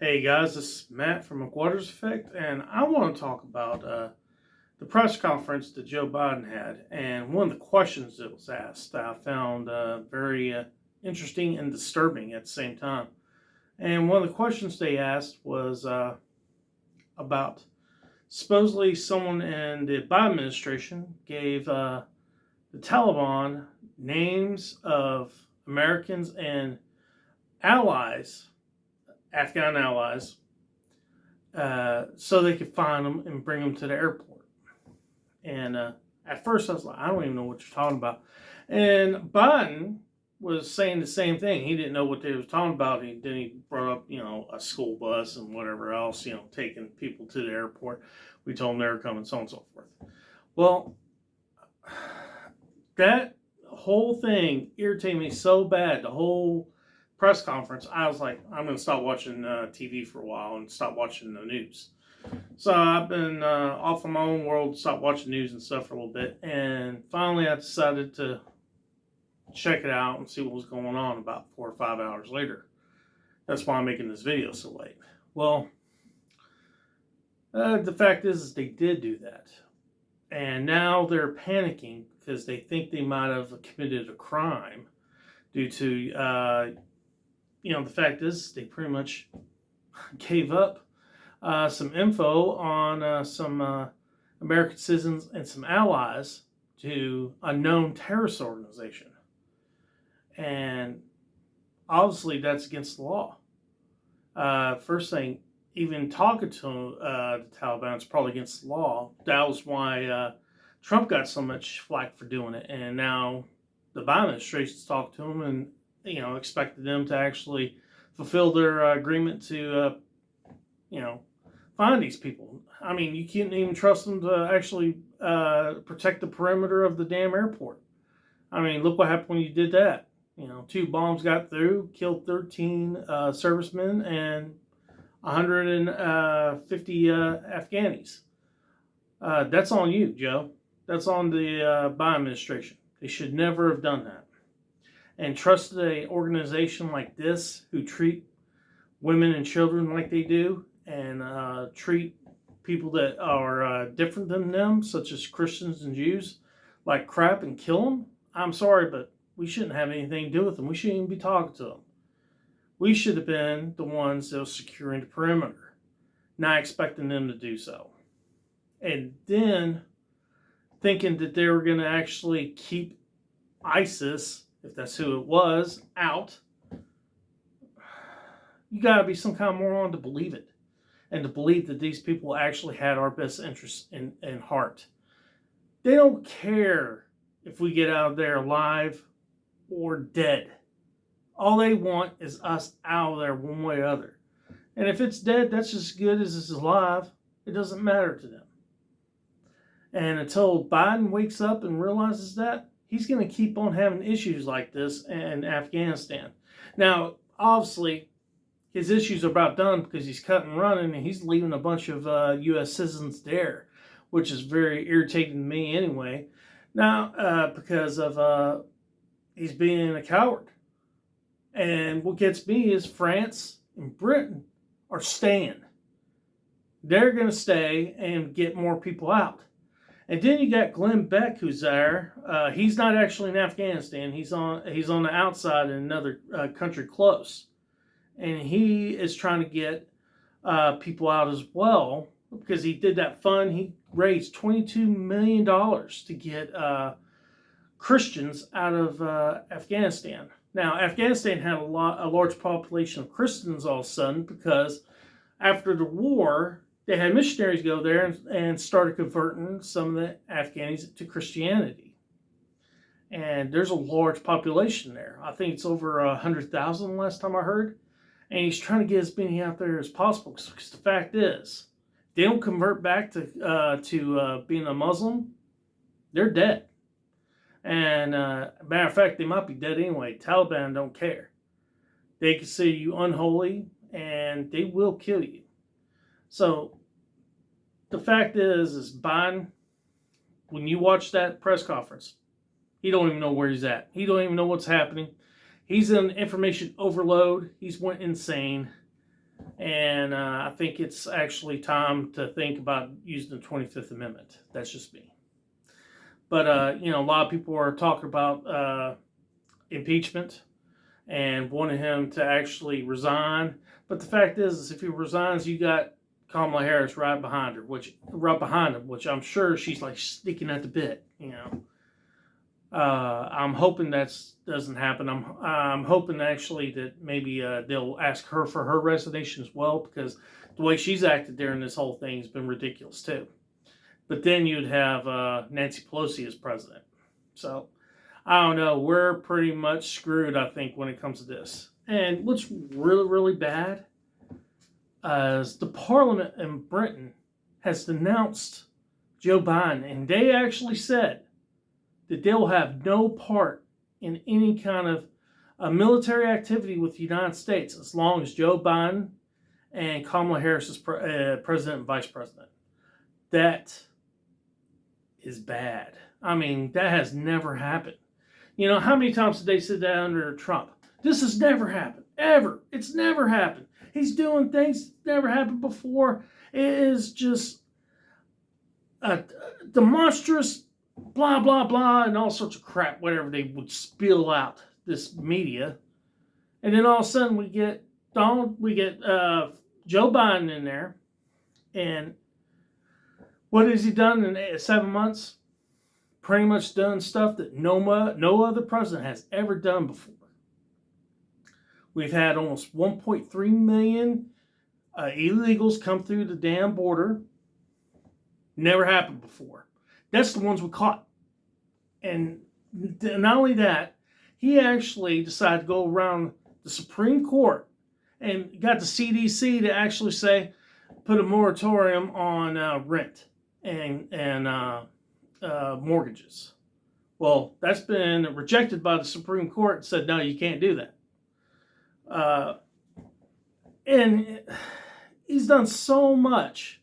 Hey guys, this is Matt from McWattersaffect, and I want to talk about the press conference that Joe Biden had. And one of the questions that was asked I found very interesting and disturbing at the same time. And one of the questions they asked was about supposedly someone in the Biden administration gave the Taliban names of Americans and allies, Afghan allies, so they could find them and bring them to the airport. And at first I was like, I don't even know what you're talking about. And Biden was saying the same thing. He didn't know what they were talking about. Then he brought up, a school bus and whatever else, taking people to the airport. We told them they were coming, so on and so forth. Well, that whole thing irritated me so bad. The whole press conference, I was like, I'm going to stop watching TV for a while and stop watching the news. So I've been off of my own world, stopped watching news and stuff for a little bit, and finally I decided to check it out and see what was going on about 4 or 5 hours later. That's why I'm making this video so late. Well, the fact is they did do that. And now they're panicking because they think they might have committed a crime due to, the fact is they pretty much gave up some info on some American citizens and some allies to a known terrorist organization. And obviously that's against the law. First thing, even talking to the Taliban is probably against the law. That was why Trump got so much flack for doing it. And now the Biden administration's talked to him and, expected them to actually fulfill their agreement to, find these people. I mean, you can't even trust them to actually protect the perimeter of the damn airport. I mean, look what happened when you did that. 2 bombs got through, killed 13 servicemen and 150 Afghanis. That's on you, Joe. That's on the Biden administration. They should never have done that. And trust an organization like this who treat women and children like they do and treat people that are different than them, such as Christians and Jews, like crap and kill them. I'm sorry, but we shouldn't have anything to do with them. We shouldn't even be talking to them. We should have been the ones that were securing the perimeter, not expecting them to do so. And then thinking that they were going to actually keep ISIS, if that's who it was, out. You got to be some kind of moron to believe it. And to believe that these people actually had our best interests in heart. They don't care if we get out of there alive or dead. All they want is us out of there one way or other. And if it's dead, that's as good as it's alive. It doesn't matter to them. And until Biden wakes up and realizes that, he's going to keep on having issues like this in Afghanistan. Now, obviously, his issues are about done because he's cut and running and he's leaving a bunch of U.S. citizens there, which is very irritating to me anyway. Now, because of he's being a coward. And what gets me is France and Britain are staying. They're going to stay and get more people out. And then you got Glenn Beck, who's there. He's not actually in Afghanistan. He's on the outside in another country close. And he is trying to get people out as well because he did that fund. He raised $22 million to get Christians out of Afghanistan. Now, Afghanistan had a large population of Christians all of a sudden because after the war, they had missionaries go there and started converting some of the Afghanis to Christianity. And there's a large population there. I think it's over 100,000 last time I heard. And he's trying to get as many out there as possible because the fact is, if they don't convert back to being a Muslim, they're dead. And matter of fact, they might be dead anyway. Taliban don't care. They can see you unholy and they will kill you. So the fact is Biden, when you watch that press conference, he don't even know where he's at. He don't even know what's happening. He's in information overload. He's went insane. And I think it's actually time to think about using the 25th Amendment. That's just me. But, a lot of people are talking about impeachment and wanting him to actually resign. But the fact is if he resigns, you got Kamala Harris right behind him, which I'm sure she's like sneaking at the bit. I'm hoping that doesn't happen. I'm hoping actually that maybe they'll ask her for her resignation as well, because the way she's acted during this whole thing has been ridiculous too. But then you'd have Nancy Pelosi as president. So I don't know. We're pretty much screwed, I think, when it comes to this. And what's really, really bad is the Parliament in Britain has denounced Joe Biden, and they actually said that they will have no part in any kind of military activity with the United States as long as Joe Biden and Kamala Harris is president and vice president. That is bad. I mean, that has never happened. How many times did they sit down under Trump? This has never happened, ever. It's never happened. He's doing things that never happened before. It is just a demonstrous blah, blah, blah, and all sorts of crap, whatever they would spill out this media. And then all of a sudden we get Joe Biden in there. And what has he done in 7 months? Pretty much done stuff that no other president has ever done before. We've had almost 1.3 million illegals come through the damn border. Never happened before. That's the ones we caught. And not only that, he actually decided to go around the Supreme Court and got the CDC to actually say, put a moratorium on rent and mortgages. Well, that's been rejected by the Supreme Court and said, no, you can't do that. And he's done so much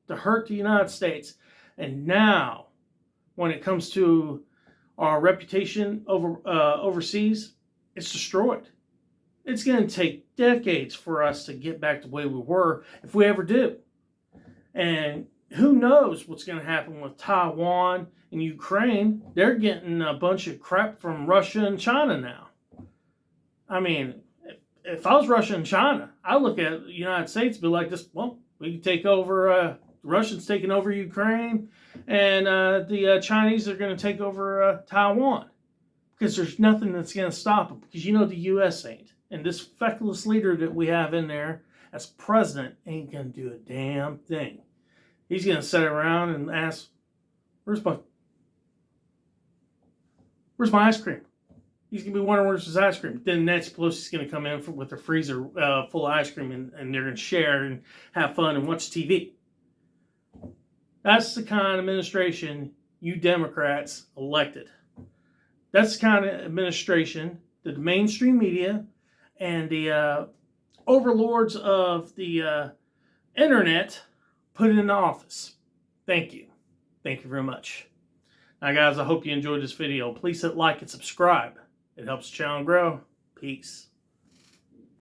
to hurt the United States. And now, when it comes to our reputation overseas, it's destroyed. It's going to take decades for us to get back to the way we were, if we ever do. And who knows what's going to happen with Taiwan and Ukraine. They're getting a bunch of crap from Russia and China now. I mean, if I was Russia and China, I look at the United States and be like this, well, we can take over, the Russians taking over Ukraine, and the Chinese are going to take over Taiwan. Because there's nothing that's going to stop them. Because the U.S. ain't. And this feckless leader that we have in there as president ain't going to do a damn thing. He's going to sit around and ask, where's my ice cream? He's going to be wondering where's his ice cream. Then Nancy Pelosi's going to come in with a freezer full of ice cream, and they're going to share and have fun and watch TV. That's the kind of administration you Democrats elected. That's the kind of administration that the mainstream media and the overlords of the internet put in office. Thank you. Thank you very much. Now, guys, I hope you enjoyed this video. Please hit like and subscribe. It helps the channel grow. Peace.